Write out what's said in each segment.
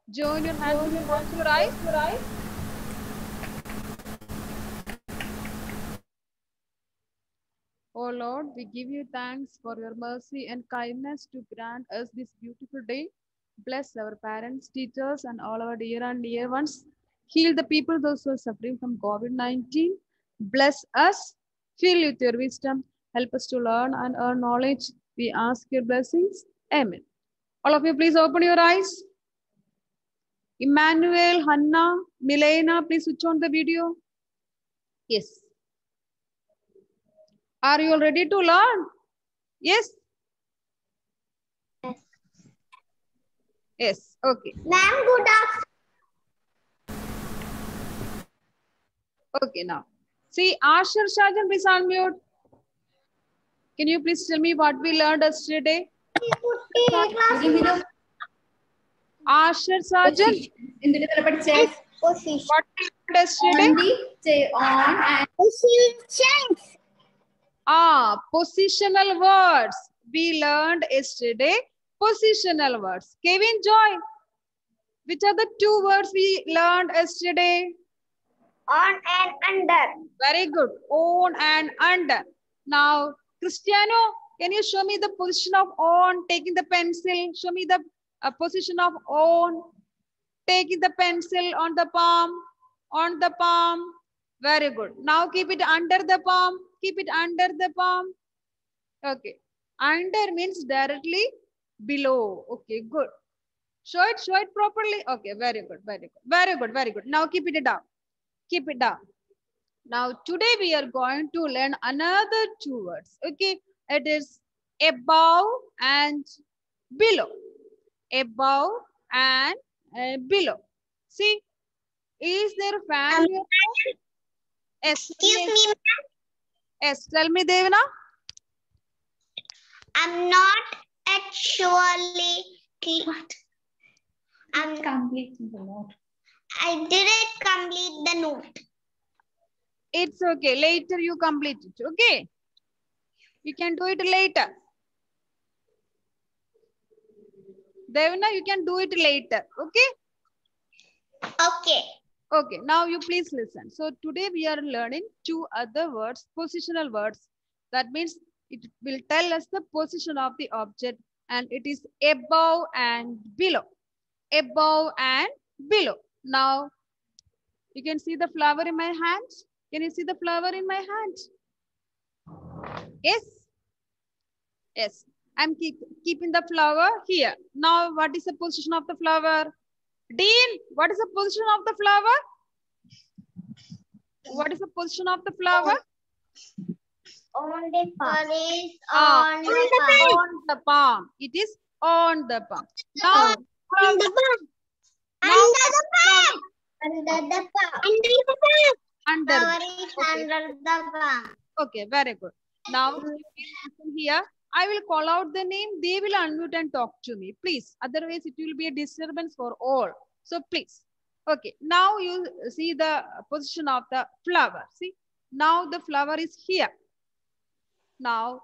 Join your hands and close your eyes. Oh Lord, we give you thanks for your mercy and kindness to grant us this beautiful day. Bless our parents, teachers, and all our dear and dear ones. Heal the people, those who are suffering from COVID-19. Bless us. Fill with your wisdom. Help us to learn and earn knowledge. We ask your blessings. Amen. All of you, please open your eyes. Emmanuel, Hannah, Milena, please switch on the video. Yes. Are you all ready to learn? Yes. Yes. Okay. Ma'am, good afternoon. Okay, now. See, Asher Shajan, please unmute. Can you please tell me what we learned yesterday? Asher Shajan. Position. What we learned yesterday? On and positions. Positional words. We learned yesterday positional words. Kevin Joy. Which are the two words we learned yesterday? On and under. Very good. On and under. Now, Cristiano, can you show me the position of on, taking the pencil? Show me the position of on, taking the pencil on the palm, on the palm. Very good. Now keep it under the palm. Keep it under the palm. Okay. Under means directly below. Okay, good. Show it properly. Okay, very good, very good. Very good, very good. Now keep it down. Keep it down. Now today we are going to learn another two words. Okay, it is above and below. Above and below. See, is there a fan? Yes, Excuse me, ma'am. yes, tell me, Devana. I'm not actually. I'm completing the note. I didn't complete the note. It's okay. Later you complete it. Okay. You can do it later. Devana, you can do it later. Okay. Okay. Okay. Now you please listen. So today we are learning two other words, positional words. That means it will tell us the position of the object and it is above and below. Above and below. Now you can see the flower in my hand. Can you see the flower in my hand? Yes. Yes. I'm keeping the flower here. Now what is the position of the flower? Dean, what is the position of the flower? What is the position of the flower? On the palm. On the palm. It is on the palm. Now, on the palm. Under the palm. Under the palm. Under the palm. Okay. Under the palm. Okay, very good. Now, here, I will call out the name. They will unmute and talk to me, please. Otherwise, it will be a disturbance for all. So, please. Okay, now you see the position of the flower. See, now the flower is here. Now,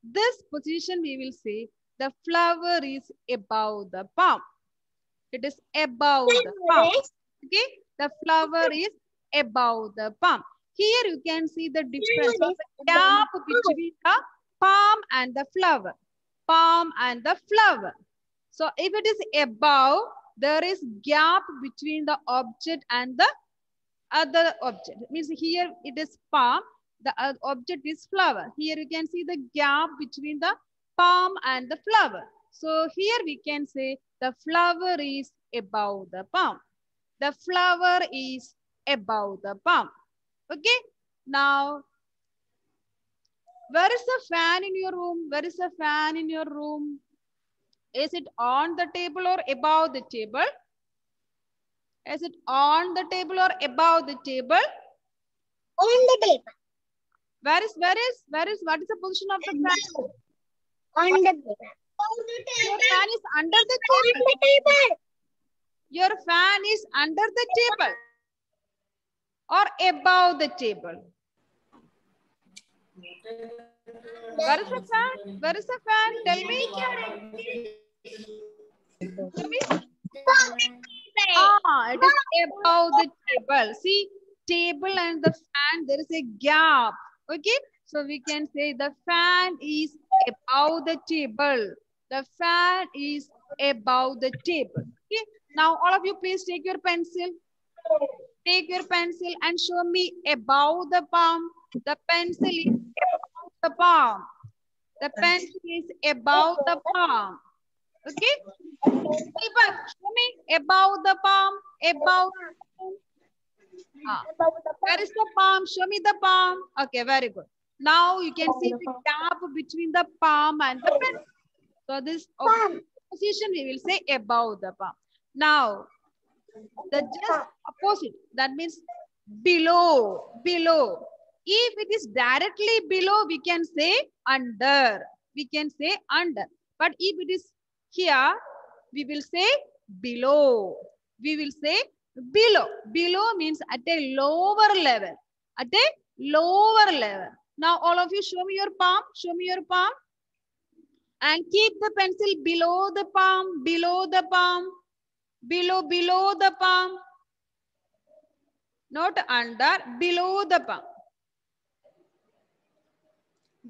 this position we will say the flower is above the palm. It is above the palm. Okay, the flower is above the palm. Here you can see the difference of the gap between the palm and the flower. Palm and the flower. So if it is above, there is gap between the object and the other object. It means here it is palm, the object is flower. Here you can see the gap between the palm and the flower. So here we can say the flower is above the palm. The flower is above the palm. Okay. Now, where is the fan in your room? Where is the fan in your room? Is it on the table or above the table? Is it on the table or above the table? On the table. What is the position of the fan? On the table. On the table. Your fan is under the table. On the table. Your fan is under the table or above the table. Where is the fan? Where is the fan? Tell me. Tell me. It is above the table. See, table and the fan, there is a gap. Okay, so we can say the fan is above the table. The fan is above the table. Okay, now all of you please take your pencil. Take your pencil and show me above the palm. The pencil is above the palm. The pencil is above the palm. Okay? Deepak, show me above the palm. Above the palm. Where is the palm? Show me the palm. Okay, very good. Now you can see the gap between the palm and the pencil. So this position we will say above the palm. Now, the just opposite, that means below. Below. If it is directly below, we can say under. We can say under. But if it is here, we will say below. We will say below. Below means at a lower level. At a lower level. Now all of you show me your palm. Show me your palm. And keep the pencil below the palm. Below the palm. Below the palm. Not under, below the palm.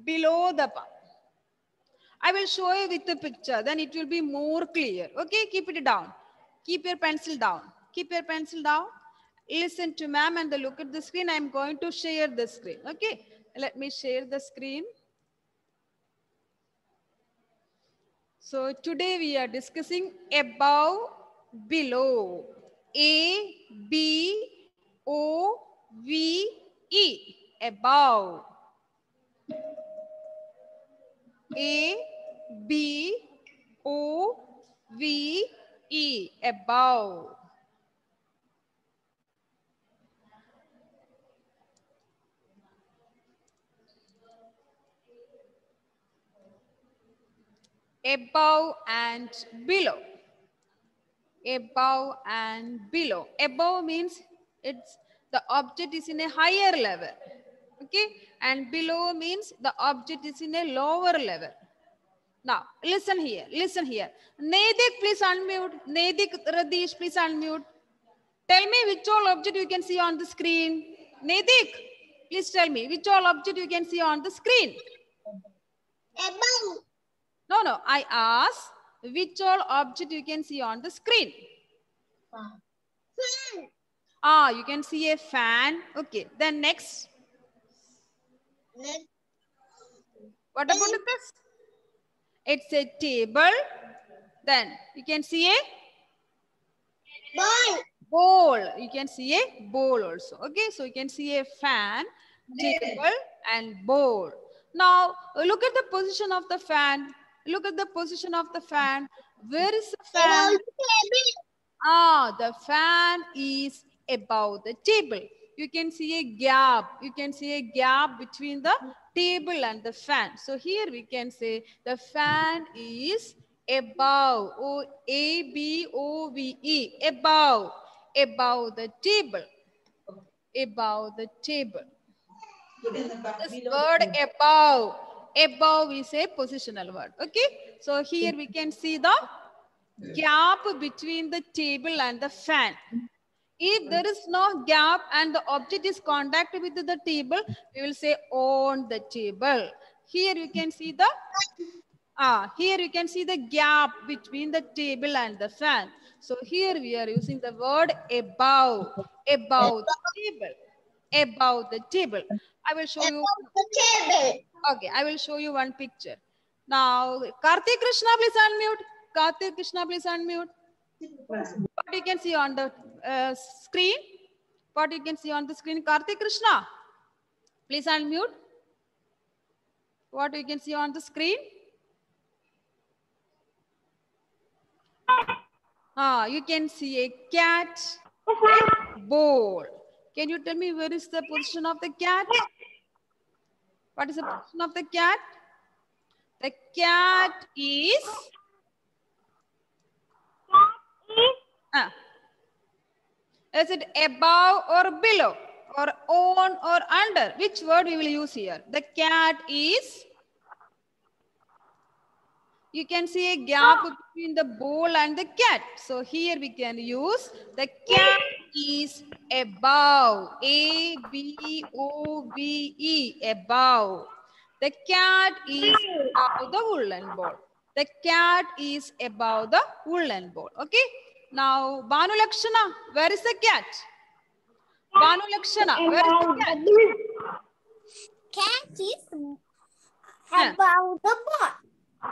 Below the palm. I will show you with the picture, then it will be more clear. Okay, keep it down. Keep your pencil down. Keep your pencil down. Listen to ma'am and look at the screen. I am going to share the screen. Okay, let me share the screen. So today we are discussing above, below. A, B, O, V, E. Above. A, B, O, V, E. Above. Above and below. Above and below. Above means it's the object is in a higher level. Okay, and below means the object is in a lower level. Now listen here. Listen here. Nedik, please unmute. Nedik, Radish, please unmute. Tell me which all object you can see on the screen. Nedik, please tell me which all object you can see on the screen. Above. No. I asked which all object you can see on the screen. Fan. You can see a fan. Okay. Then next. What about this? It's a table. Then you can see a Ball. bowl. You can see a bowl also. Okay. So you can see a fan, table, and bowl. Now look at the position of the fan. Look at the position of the fan. Where is the fan? The fan is above the table. You can see a gap. You can see a gap between the table and the fan. So here we can say the fan is above. A-B-O-V-E. Above. Above the table. Above the table. This word above. Above is a positional word. Okay. So here we can see the gap between the table and the fan. If there is no gap and the object is contact with the table, we will say on the table. Here you can see the gap between the table and the fan. So here we are using the word above. Above the table. Above the table. I will show you. Okay, I will show you one picture. Now, Karthik Krishna, please unmute. Karthik Krishna, please unmute. What you can see on the screen? What you can see on the screen? Karthik Krishna, please unmute. What you can see on the screen? You can see a cat, a bowl. Can you tell me where is the position of the cat? What is the position of the cat? The cat is... Is it above or below? Or on or under? Which word we will use here? The cat is you can see a gap between the ball and the cat. So here we can use the cat is above. A-B-O-V-E, above. The cat is above the woolen ball. The cat is above the woolen ball. Okay. Now, Banu Lakshana, where is the cat? Banu Lakshana, where is the cat? Cat is above the ball.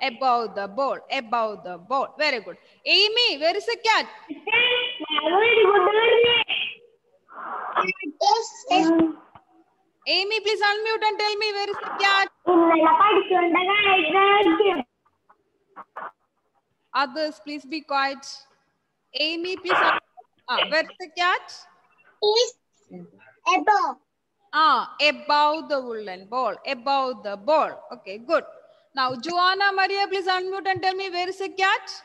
Above the ball. Above the ball. Very good. Amy, where is the cat? Amy, please unmute and tell me where is the cat? Others, please be quiet. Amy, please unmute. Where is the cat? Is above. Above the woolen ball. Above the ball. Okay, good. Now, Joanna Maria, please unmute and tell me where is the cat?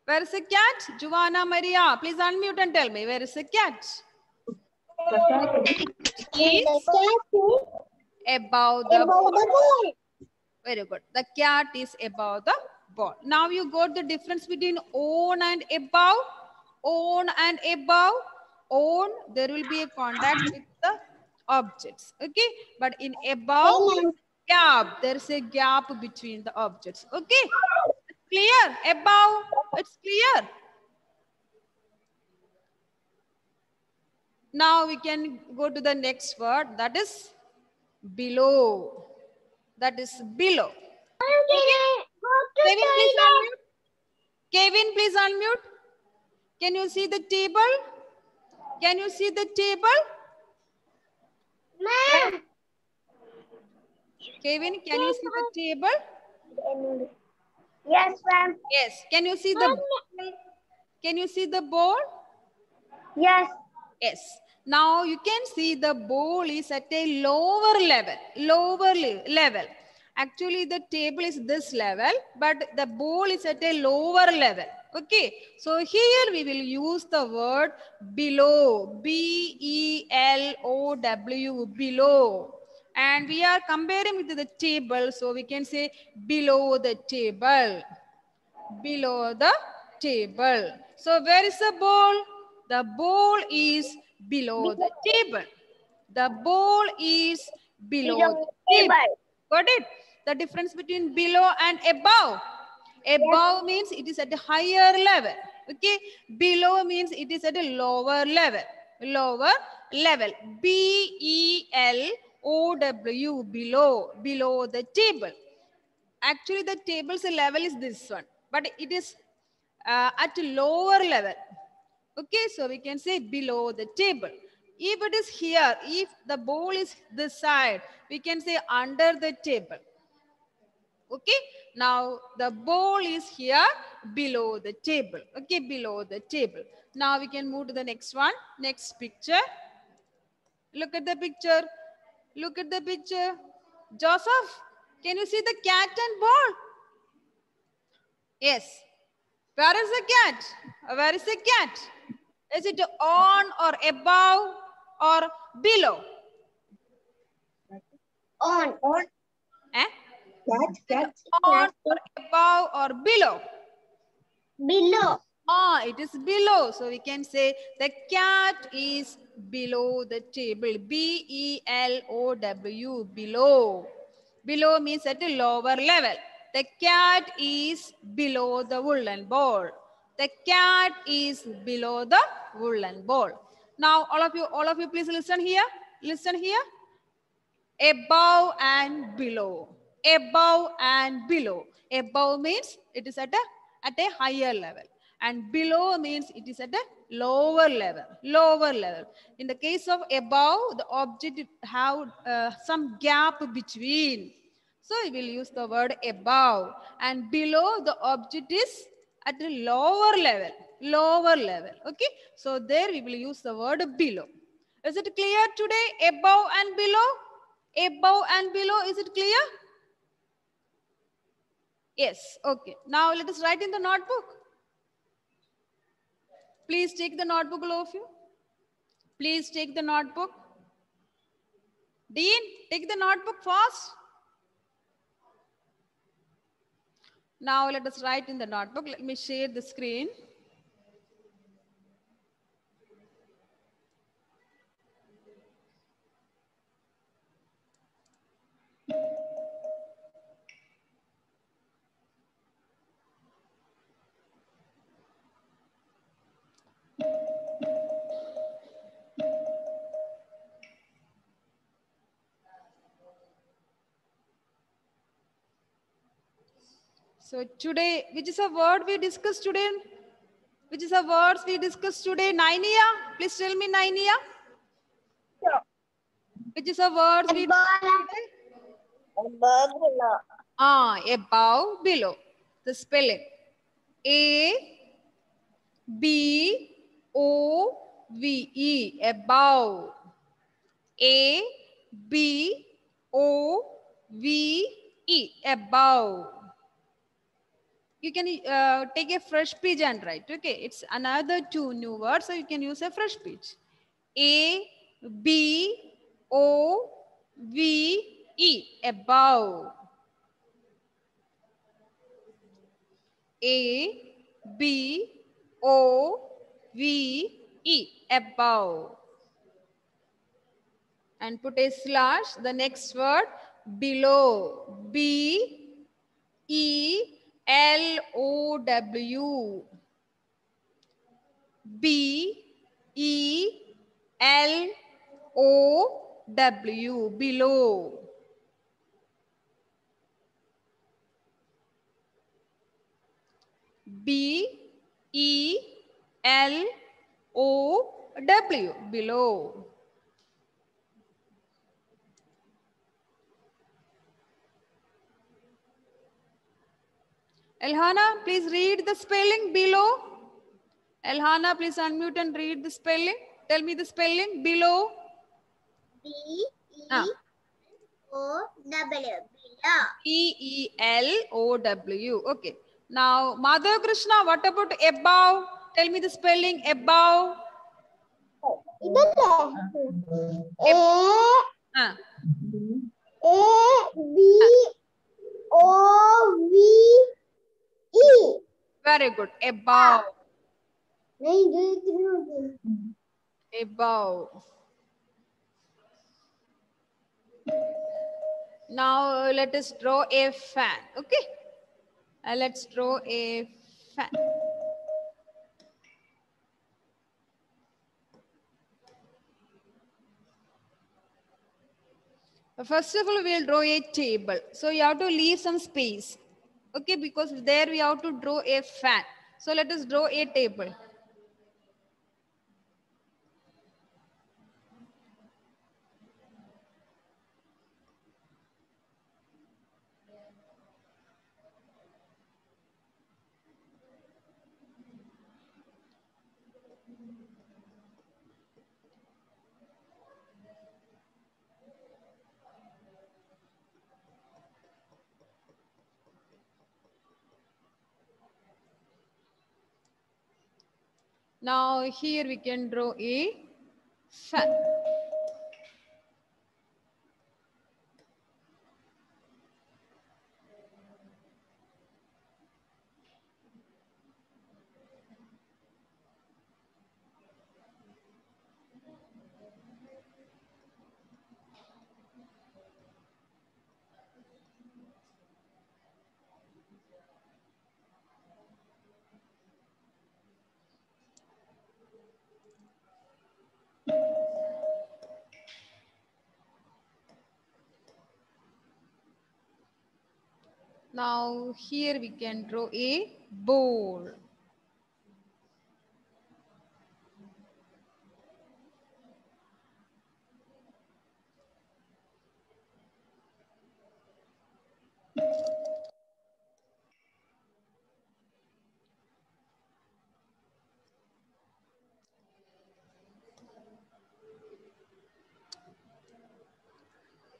Where is the cat? Joanna Maria, please unmute and tell me where is the cat? Is above the ball. Very good. The cat is above the ball. Now you got the difference between on and above. On and above. On, there will be a contact with the objects. Okay. But in above, gap. There is a gap between the objects. Okay. It's clear. Above, it's clear. Now we can go to the next word. That is below. That is below. Kevin, please unmute. Kevin, please unmute. Can you see the table? Can you see the table? Ma'am. Kevin, can you see the table? Yes, ma'am. Yes. Can you see the Can you see the ball? Yes. Yes. Now you can see the ball is at a lower level. Lower level. Actually, the table is this level, but the ball is at a lower level. Okay. So here we will use the word below. B-E-L-O-W. Below. And we are comparing with the table. So we can say below the table. Below the table. So where is the ball? The ball is below the table. The ball is below the table. Got it? The difference between below and above. Above means it is at a higher level. Okay. Below means it is at a lower level. Lower level. B-E-L-O-W. Below. Below the table. Actually, the table's level is this one, but it is at a lower level. Okay, so we can say below the table. If it is here, if the ball is this side, we can say under the table. Okay, now the ball is here below the table. Okay, below the table. Now we can move to the next one. Next picture. Look at the picture. Look at the picture. Joseph, can you see the cat and ball? Yes. Where is the cat? Where is the cat? Is it on or above or below? On. Eh? Cat. On or above or below? Below. It is below. So we can say the cat is below the table. B-E-L-O-W. Below. Below means at a lower level. The cat is below the woolen ball. The cat is below the woolen ball. Now all of you please listen here. Listen here. Above and below. Above and below. Above means it is at a higher level. And below means it is at a lower level. Lower level. In the case of above, the object have some gap between. So we will use the word above. And below, the object is at a lower level. Lower level. Okay. So there we will use the word below. Is it clear today? Above and below? Above and below, is it clear? Yes, okay. Now let us write in the notebook. Please take the notebook, all of you. Please take the notebook. Dean, take the notebook fast. Now let us write in the notebook. Let me share the screen. So today, which is a word we discussed today? Which is a words we discussed today? Nainia, please tell me, Nainia. Which is a words we discussed today? Above, below. Above, below. The spelling. A B O V E, above. A B O V E, above. You can take a fresh page and write. Okay, it's another two new words, so you can use a fresh page. A B O V E, above. A B O V E, above. And put a slash. The next word, below. B E L O W. B E L O W, below. B E L O W, below. Elhana, please read the spelling below. Elhana, please unmute and read the spelling. Tell me the spelling below. B E O W. Below. B-E-L-O-W. Okay. Now, Madhav Krishna, what about above? Tell me the spelling above. Ah. A-B-O-V-E. Very good. Above. Above. Now, let us draw a fan. Okay. Let's draw a fan. First of all, we'll draw a table. So you have to leave some space. Okay, because there we have to draw a fan. So let us draw a table. Now here we can draw a fan. Now here we can draw a bowl.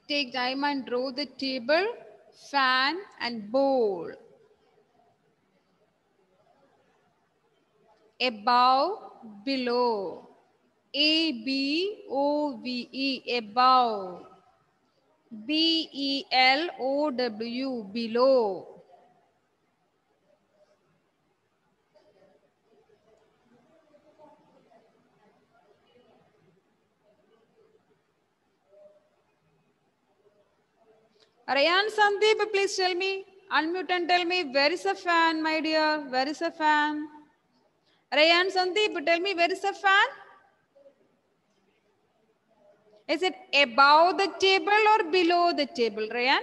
Take time and draw the table, fan and bowl. Above, below. A-B-O-V-E, above. B-E-L-O-W, below. Rayan, Sandeep, please tell me. Unmute and tell me, where is a fan, my dear? Where is a fan? Rayan, Sandeep, tell me, where is a fan? Is it above the table or below the table, Rayan?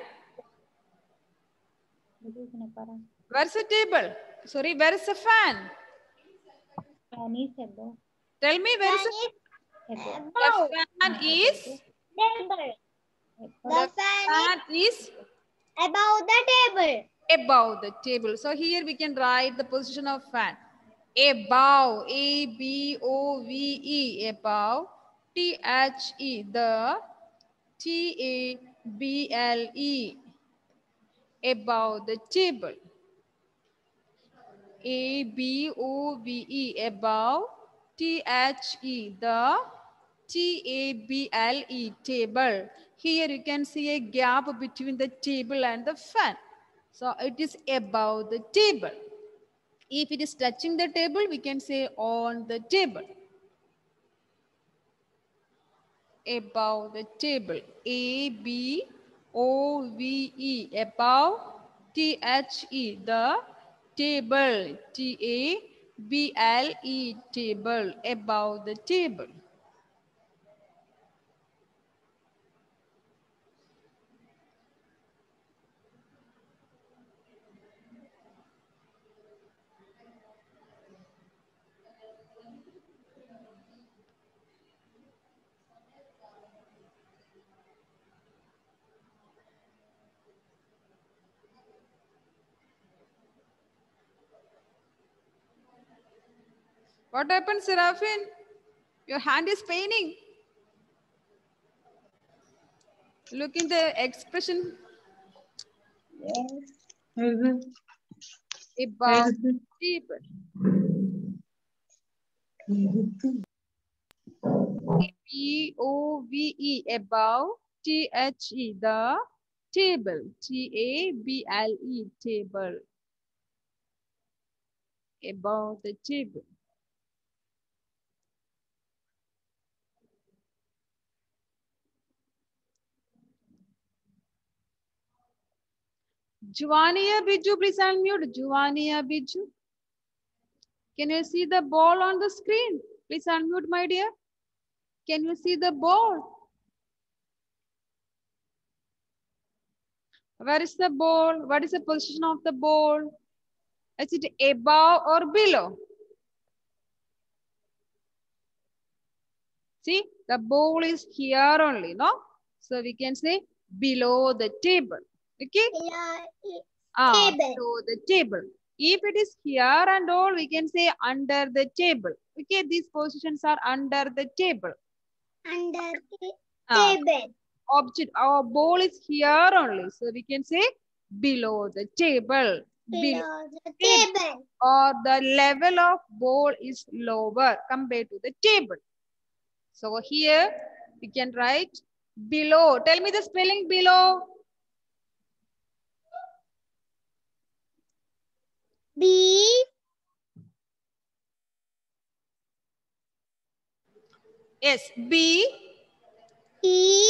Where's the table? Sorry, where is the fan? Fan is above. Tell me, where is the Above. fan is? Table. The Fan is above the table. above the table. So here we can write the position of fan. Above, A-B-O-V-E, above, T-H-E, the, T-A-B-L-E, above the table. A-B-O-V-E, above, T-H-E, the, T-A-B-L-E, table. Here you can see a gap between the table and the fan. So it is above the table. If it is touching the table, we can say on the table. Above the table. A-B-O-V-E, above, T-H-E, the table, T-A-B-L-E, table, above the table. What happened, Seraphin? Your hand is paining. Look in the expression. Above table. B-O-V-E, above, T-H-E, the table, T-A-B-L-E, table, above the table. Juwania Biju, please unmute. Juwania Biju. Can you see the ball on the screen? Please unmute, my dear. Can you see the ball? Where is the ball? What is the position of the ball? Is it above or below? See, the ball is here only, no? So we can say below the table. Okay? Below the table. If it is here and all, we can say under the table. Okay, these positions are under the table. Under the table. Object, our ball is here only. So we can say below the table. Below the table. Or the level of ball is lower compared to the table. So here we can write below. Tell me the spelling below. B. Yes, B. E.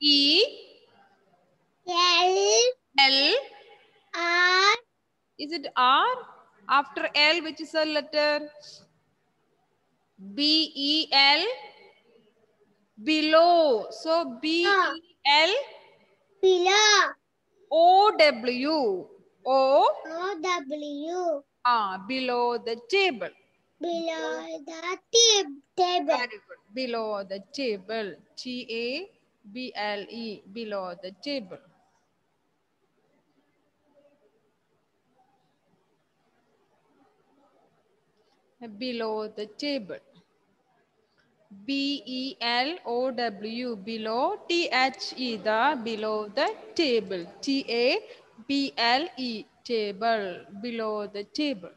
E. L. L. R. Is it R? After L, which is a letter? B, E, L. Below. So B, E, L. Below. O, W. O. O. W. Below the table. Below the table. Very good. Below the table. T-A-B-L-E. Below the table. Below the table. B-E-L-O-W, below, T-H-E, the, below the table, T-A-B-L-E, table, below the table.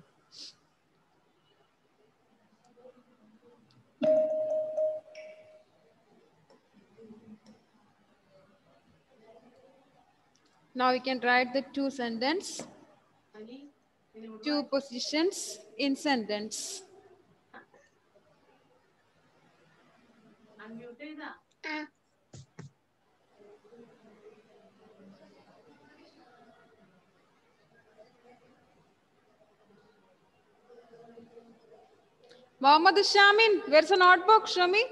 Now we can write the two sentences, two positions in sentence. Mohammed Shamin, where's a notebook? Show me.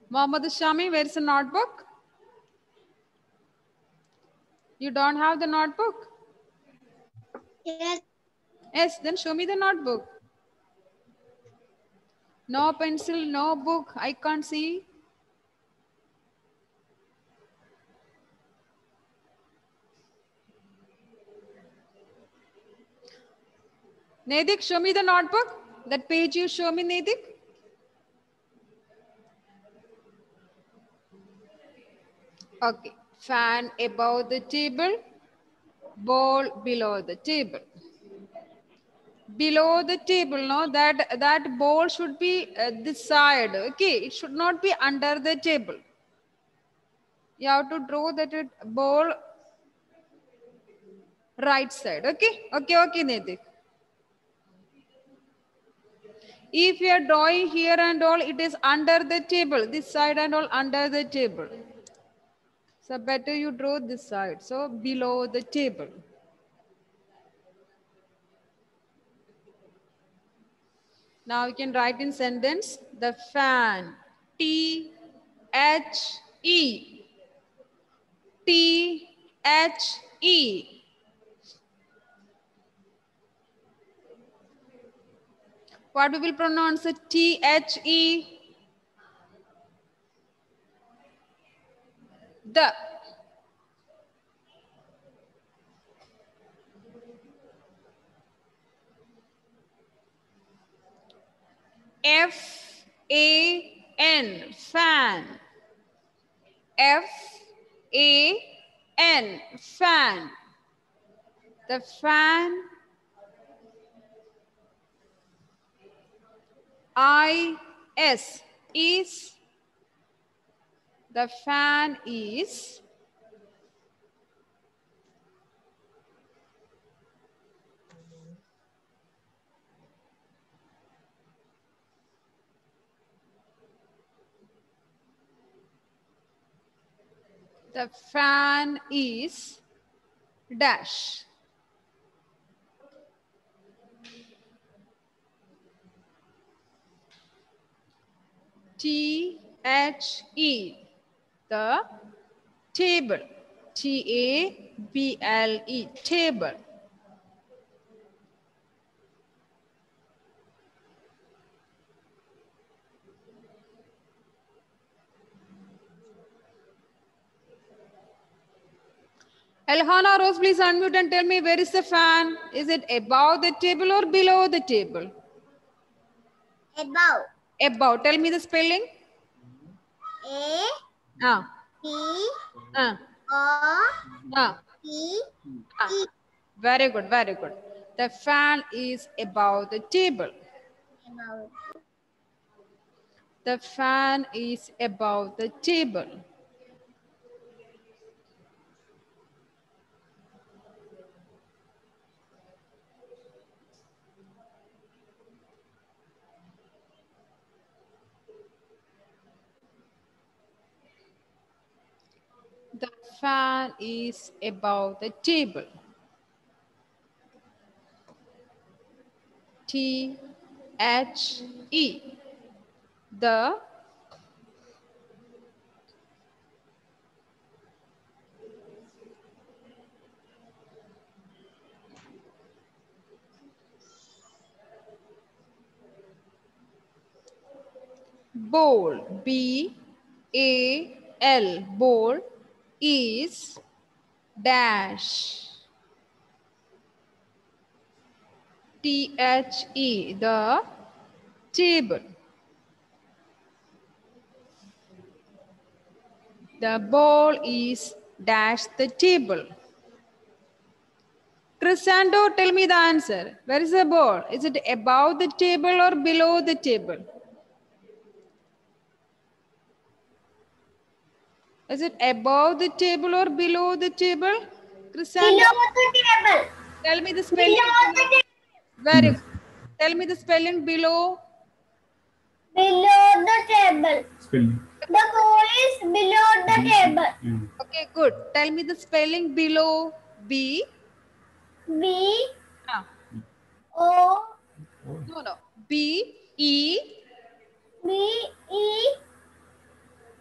Mohammed Shami, where's the notebook? You don't have the notebook? Yes. Yes, then show me the notebook. No pencil, no book, I can't see. Nedik, show me the notebook. That page you show me, Nedik. Okay, fan above the table, ball below the table. Below the table, no, that ball should be this side. Okay, it should not be under the table. You have to draw that ball right side. Okay, okay, Nedik. If you are drawing here and all, it is under the table. This side and all under the table. So better you draw this side. So below the table. Now you can write in sentence the fan. T-H-E. T-H-E. What we will pronounce it? T-H-E. The. F-A-N. Fan. F-A-N. Fan. The fan. I-S. Is. The fan is. The fan is dash. T-H-E. The table. T-A-B-L-E. Table. Elhana Rose, please unmute and tell me where is the fan? Is it above the table or below the table? Above. Above. Tell me the spelling. A. T. O. T. E. Very good, very good. The fan is above the table. Above. The fan is above the table. The fan is above the table. T-H-E. The bowl, B-A-L, bowl is dash. T-H-E, the table. The ball is dash the table. Crescendo, tell me the answer. Where is the ball? Is it above the table or below the table? Is it above the table or below the table? Crescendo. Below the table. Tell me the spelling. Below the table. Very good. Tell me the spelling below. Below the table. Spelling. The ball is below the table. Okay, good. Tell me the spelling below. B. B Ah, O no. B E B E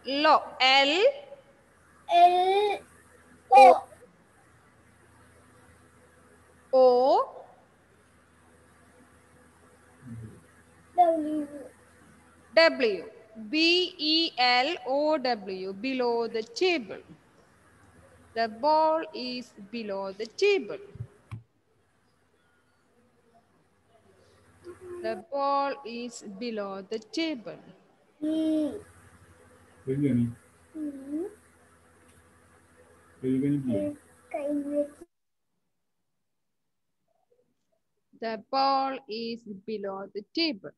L L L O O O W. W. BELOW. Below the table. The ball is below the table. The ball is below the table. E. Begini. E. Begini. The ball is below the table.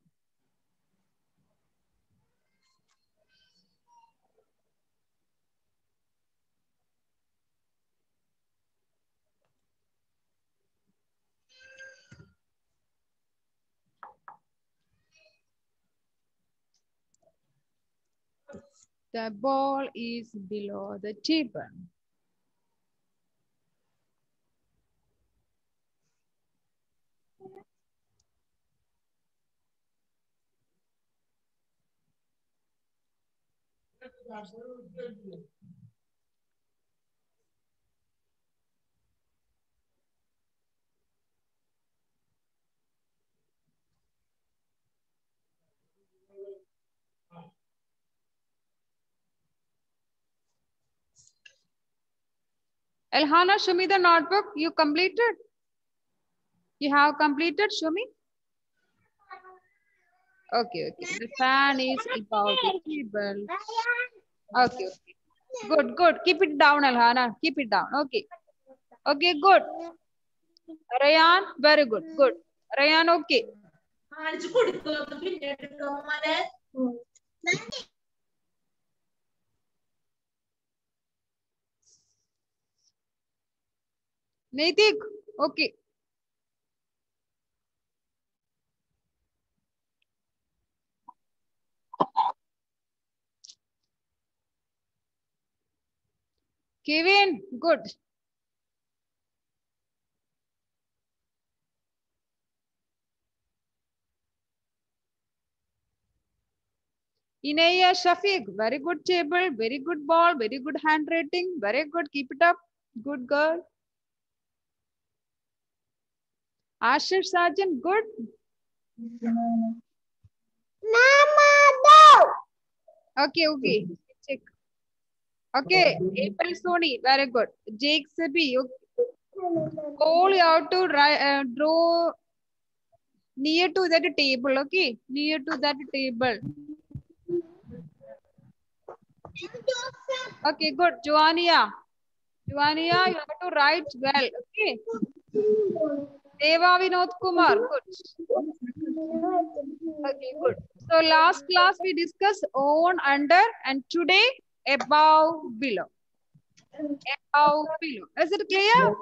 The ball is below the table. Elhana, show me the notebook. You completed? You have completed? Show me. Okay. The fan is above the table. Okay. Good. Keep it down, Elhana. Keep it down. Okay, good. Rayan, very good. Good. Rayan, okay. Naitik, okay. Kevin, good. Inaya Shafiq, very good table, very good ball, very good handwriting, very good. Keep it up. Good girl. Ashish Sarjan, good. Mama, no. Okay. Check. Okay. April Sony, very good. Jake Sebi, okay. All you have to draw near to that table, okay? Near to that table. Okay, good. Joania, you have to write well, okay? Deva Vinod Kumar, good. Okay, good. So last class we discussed on, under, and today above, below. Above, below. Is it clear?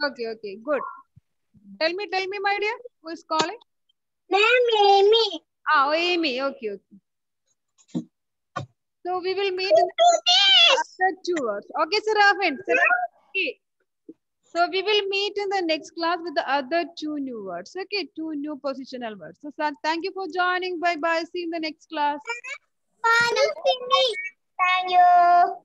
Okay, good. Tell me, my dear, who is calling? Amy. Oh, Amy. Okay. So we will meet in the other 2 hours. Okay, Serafin. Okay. So we will meet in the next class with the other 2 new words. Okay, 2 new positional words. So thank you for joining. Bye. See you in the next class. Thank you.